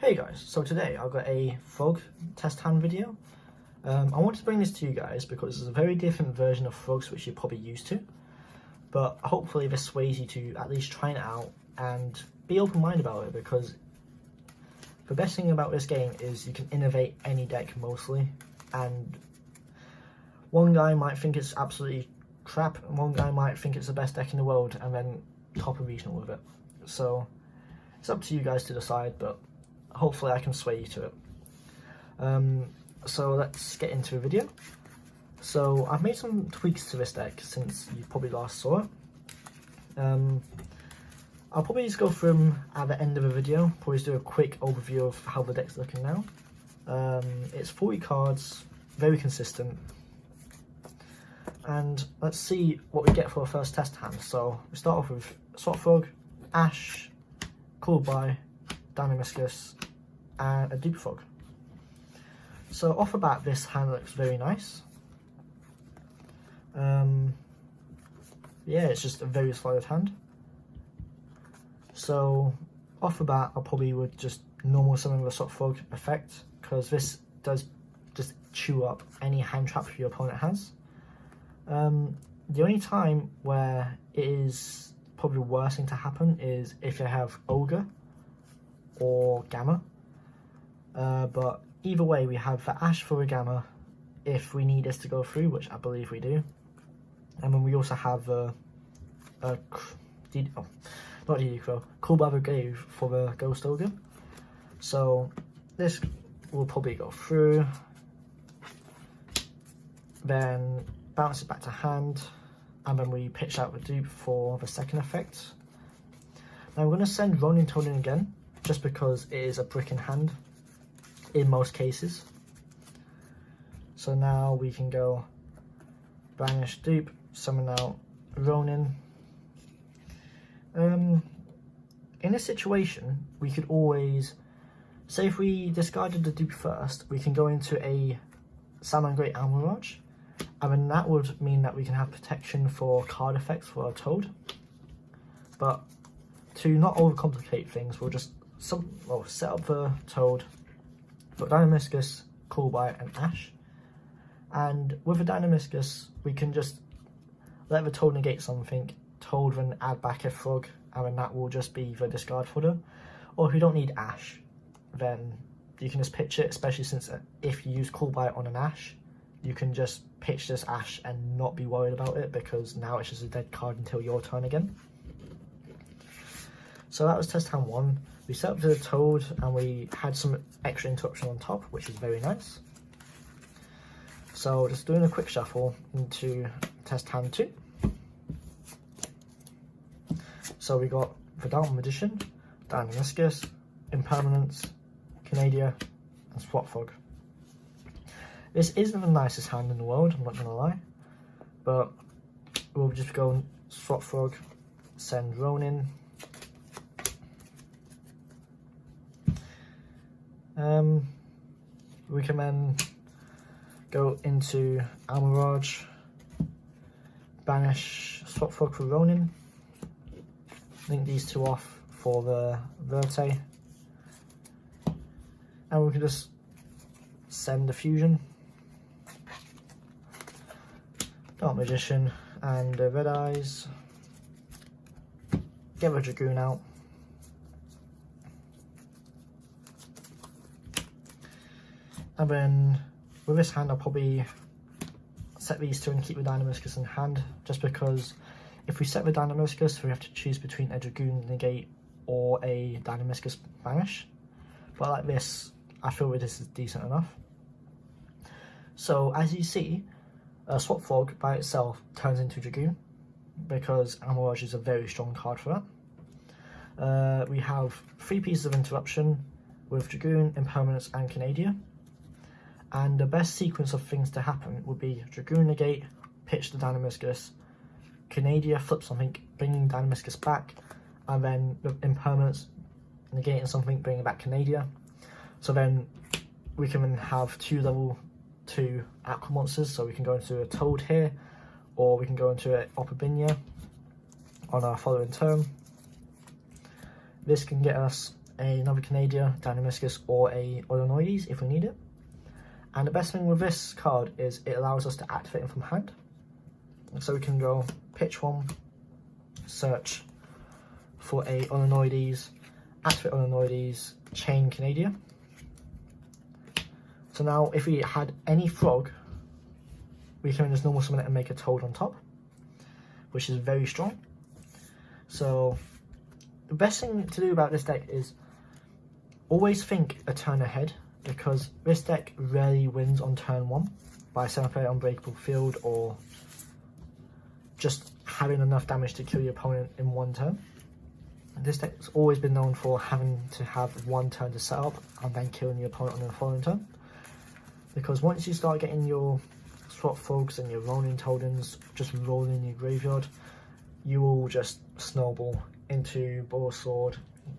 Hey guys, so today I've got a frog test hand video. I want to bring this to you guys because it's a very different version of frogs which you're probably used to, but hopefully this sways you to at least try it out and be open-minded about it, because the best thing about this game is you can innovate any deck mostly, and one guy might think it's absolutely crap and one guy might think it's the best deck in the world and then top a regional with it. So it's up to you guys to decide, but hopefully I can sway you to it. So let's get into the video. So I've made some tweaks to this deck since you probably last saw it. I'll probably just go through them at the end of the video, probably just do a quick overview of how the deck's looking now. It's 40 cards, very consistent. And let's see what we get for our first test hand. So we start off with Swap Frog, Ash, Called by, Dynamiscus, and a Dupe Frog. So off the bat, this hand looks very nice. Yeah, it's just a very solid hand. So off the bat, I probably would just normal summon the Swap Frog effect, because this does just chew up any hand trap your opponent has. The only time where it is probably the worst thing to happen is if you have Ogre or Gamma. But either way, we have the Ash for a Gamma if we need this to go through, which I believe we do. And then we also have not DD Crow, Called by the Grave for the Ghost Ogre. So this will probably go through, then bounce it back to hand, and then we pitch out the dupe for the second effect. Now I'm going to send Ronin Toad in again, just because it is a brick in hand in most cases. So now we can go banish dupe, summon out Ronin. In this situation, we could always, say if we discarded the dupe first, we can go into a Salmon Great Almirage, and then that would mean that we can have protection for card effects for our Toad. But to not overcomplicate things, we'll just set up the Toad, put Dynamiscus, Call by, and Ash. And with the Dynamiscus, we can just let the Toad negate something, Toad then add back a Frog, and then that will just be the discard fodder. Or if you don't need Ash, then you can just pitch it, especially since if you use Call by on an Ash, you can just pitch this Ash and not be worried about it, because now it's just a dead card until your turn again. So that was test hand 1. We set up the Toad and we had some extra interruption on top, which is very nice. So just doing a quick shuffle into test hand 2. So we got Verdant Magician, Dynamiscus, Impermanence, Canadia, and Swap Frog. This isn't the nicest hand in the world, I'm not going to lie, but we'll just go Swap Frog, send Ronin. We can then go into Almirage, banish Swap Frog for Ronin, link these two off for the Verte, and we can just send a Fusion, Dark Magician, and Red Eyes, get the Dragoon out, and then with this hand I'll probably set these two and keep the Dynamiscus in hand, just because if we set the Dynamiscus we have to choose between a Dragoon negate or a Dynamiscus banish, but like this I feel that this is decent enough. So as you see, Swap Frog by itself turns into Dragoon, because Almirage is a very strong card for that. We have 3 pieces of interruption with Dragoon, Impermanence, and Canadia. And the best sequence of things to happen would be Dragoon negate, pitch the Dynamiscus, Canadia flip something, bringing Dynamiscus back, and then the Impermanence negating something, bringing back Canadia. So then we can then have 2 level 2 Aqua monsters, so we can go into a Toad here, or we can go into an Opabinia on our following turn. This can get us another Canadia, Dynamiscus, or a Odonoides if we need it. And the best thing with this card is it allows us to activate it from hand. So we can go pitch one, search for a Odonoides, activate Odonoides, chain Canadia. So now if we had any frog, we can just normal summon it and make a toad on top, which is very strong. So the best thing to do about this deck is always think a turn ahead, because this deck rarely wins on turn 1 by 7-player Unbreakable Field or just having enough damage to kill your opponent in one turn. This deck's always been known for having to have one turn to set up and then killing your opponent on the following turn. Because once you start getting your Swap Frogs and your Rolling Totems just rolling in your graveyard, you will just snowball into Ball Sword,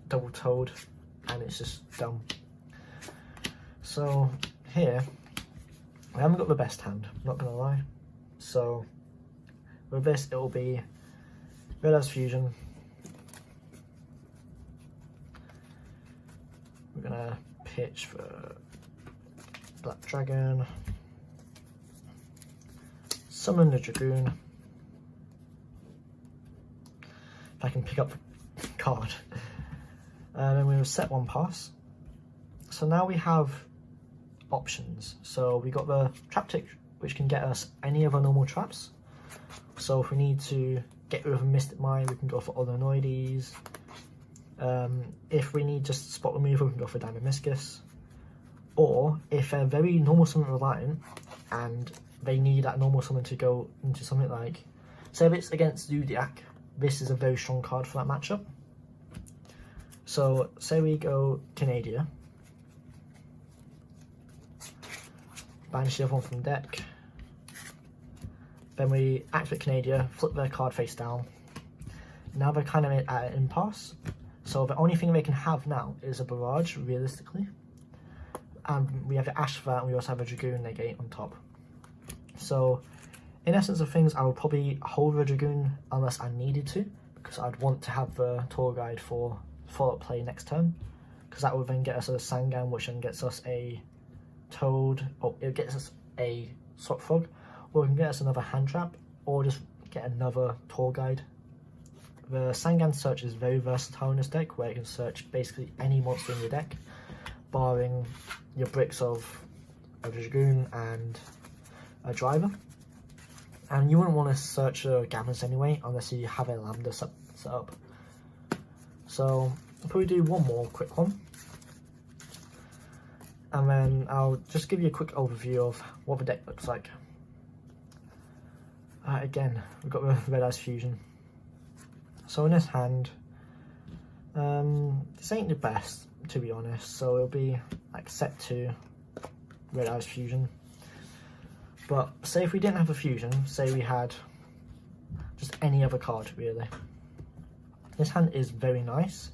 Double Toad, and it's just dumb. So here, I haven't got the best hand, not gonna lie. So with this, it will be Red Eyes Fusion. We're gonna pitch for Black Dragon, summon the Dragoon. If I can pick up the card. Then we will set one pass. So now we have options. So we got the Trap Tick, which can get us any of our normal traps. So if we need to get rid of a Mystic Mine, we can go for Odonoides. If we need just spot removal, we can go for Dynamiscus. Or if they're very normal summon reliant and they need that normal summon to go into something like, say if it's against Zodiac, this is a very strong card for that matchup. So say we go Canadia, banish the other one from deck, then we activate Canadia, flip their card face down. Now they're kind of at an impasse, so the only thing they can have now is a Barrage, realistically. And we have the Ash for that, and we also have a Dragoon negate on top. So in essence of things, I would probably hold the Dragoon unless I needed to, because I'd want to have the Tour Guide for follow-up play next turn, because that would then get us a Sangan, which then gets us a Toad, or it gets us a Swap Frog, or it can get us another Hand Trap, or just get another Tour Guide. The Sangan search is very versatile in this deck, where it can search basically any monster in your deck, barring your bricks of a Dragoon and a Driver. And you wouldn't want to search a Gammas anyway, unless you have a Lambda set up. So I'll probably do one more quick one. And then I'll just give you a quick overview of what the deck looks like. Again, we've got the Red Eyes Fusion. So in this hand, this ain't the best, to be honest. So it'll be like set 2 Red Eyes Fusion. But say if we didn't have a fusion, say we had just any other card really. This hand is very nice,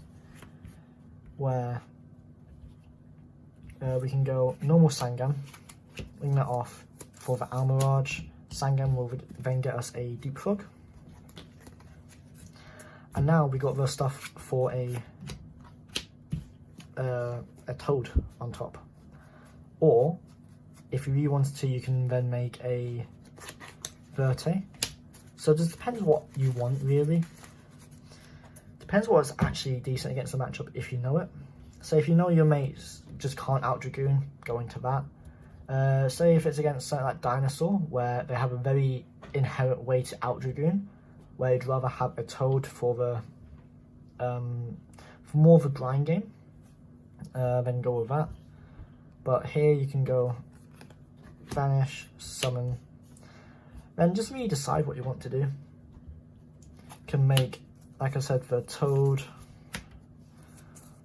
where we can go normal Sangan, ring that off for the Almirage. Sangan will then get us a Deep Frog. And now we got the stuff for a Toad on top. Or if you really wanted to, you can then make a Verte. So it just depends what you want, really. Depends what's actually decent against the matchup if you know it. So if you know your mates just can't out Dragoon, go into that. Say if it's against something like Dinosaur, where they have a very inherent way to out Dragoon, where you'd rather have a Toad for the for more of a grind game, then go with that. But here you can go banish, summon, then just really decide what you want to do. You can make, like I said, the Toad,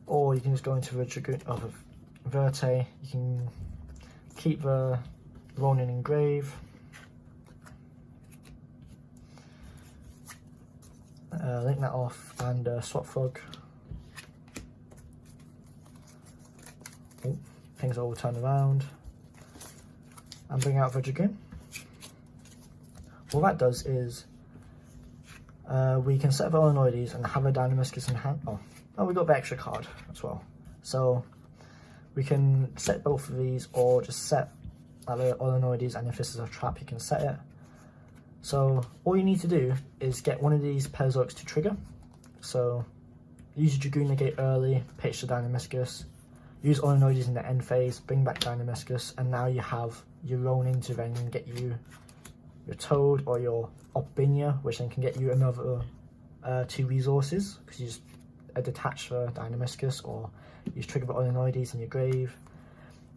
or you can just go into the Dragoon of a Verte. You can keep the Ronin Engrave, link that off, and Swap Frog. Oh, things all turn around. And bring out the Dragoon. What that does is we can set the Odonoides and have a Dynamiscus in hand. Oh, And we got the extra card as well. So we can set both of these, or just set the Organoides, and if this is a trap you can set it. So all you need to do is get one of these Paleozoics to trigger. So use your Dragoon Negate early, pitch the Dynamiscus, use Organoides in the end phase, bring back Dynamiscus, and now you have your Ronin to then get you your Toad or your Opinia, which then can get you another 2 resources, because you just detach the Dynamiscus, or use trigger the Organoides in your grave.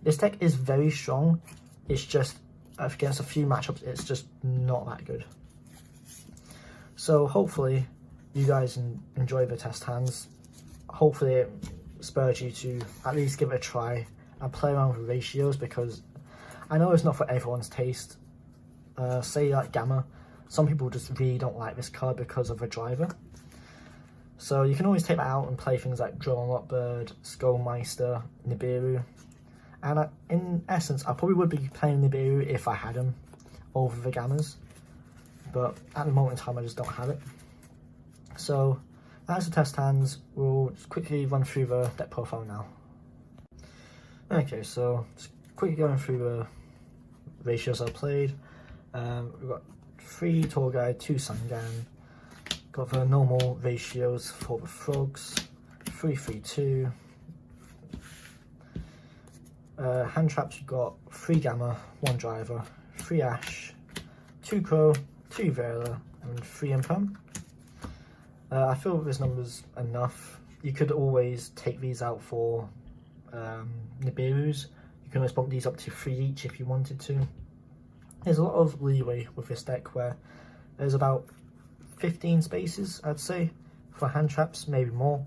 This deck is very strong, it's just against a few matchups it's just not that good. So hopefully you guys enjoy the test hands. Hopefully it spurs you to at least give it a try and play around with ratios, because I know it's not for everyone's taste. Say like Gamma, some people just really don't like this card because of a driver. So you can always take that out and play things like Drone Lockbird, Skullmeister, Nibiru. And in essence, I probably would be playing Nibiru if I had him over the Gammas. But at the moment in time, I just don't have it. So that's the test hands. We'll just quickly run through the deck profile now. Okay, so just quickly going through the ratios I played. We've got 3 Tour Guide, 2 Sangan. Got the normal ratios for the frogs. 3-3-2. Hand traps, you've got 3 Gamma, 1 Driver, 3 Ash, 2 Crow, 2 Vela, and 3 Imperm. I feel this number's enough. You could always take these out for Nibirus. You can always bump these up to 3 each if you wanted to. There's a lot of leeway with this deck, where there's about 15 spaces, I'd say, for hand traps, maybe more.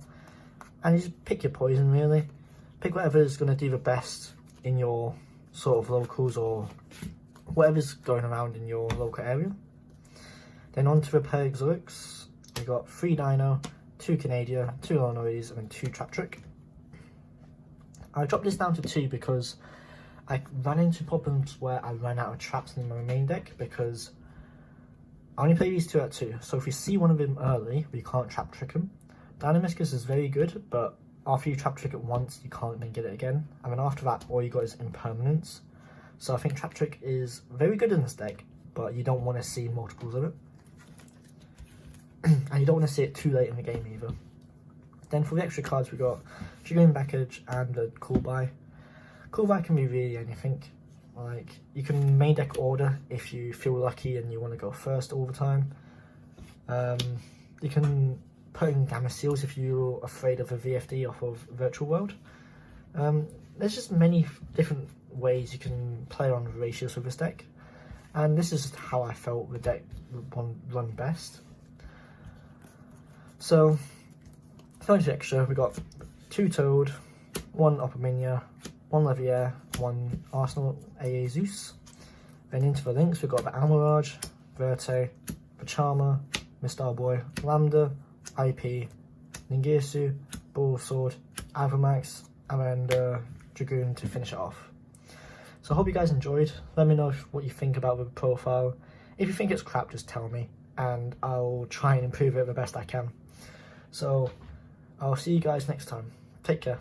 And you just pick your poison, really. Pick whatever is going to do the best in your sort of locals, or whatever's going around in your local area. Then on to the Paleozoics. We got 3 Dino, 2 Canadia, 2 Organoides, and then 2 Trap Trick. I dropped this down to 2 because I ran into problems where I ran out of traps in my main deck, because I only play these 2 at 2. So if you see one of them early, we can't Trap Trick them. Dynamiscus is very good, but after you Trap Trick it once, you can't then get it again. And then after that, all you got is Impermanence. So I think Trap Trick is very good in this deck, but you don't want to see multiples of it. And you don't want to see it too late in the game either. Then for the extra cards, we got Dragoon Package and a Cool Buy. Cool Buy can be really anything. Like, you can main deck order if you feel lucky and you want to go first all the time. You can put in Gamma Seals if you're afraid of a VFD off of Virtual World. There's just many different ways you can play on ratios with this deck, and this is how I felt the deck would run best. So, for the extra, we got 2 Toad, 1 Opinia, 1 Levier, 1 Arsenal AA Zeus. Then into the links, we've got the Almirage, Verte, the Charmer, Mr. Boy, Lambda, IP, Ningirsu, Bull Sword, Avamax, and then Dragoon to finish it off. So I hope you guys enjoyed. Let me know what you think about the profile. If you think it's crap, just tell me, and I'll try and improve it the best I can. So I'll see you guys next time. Take care.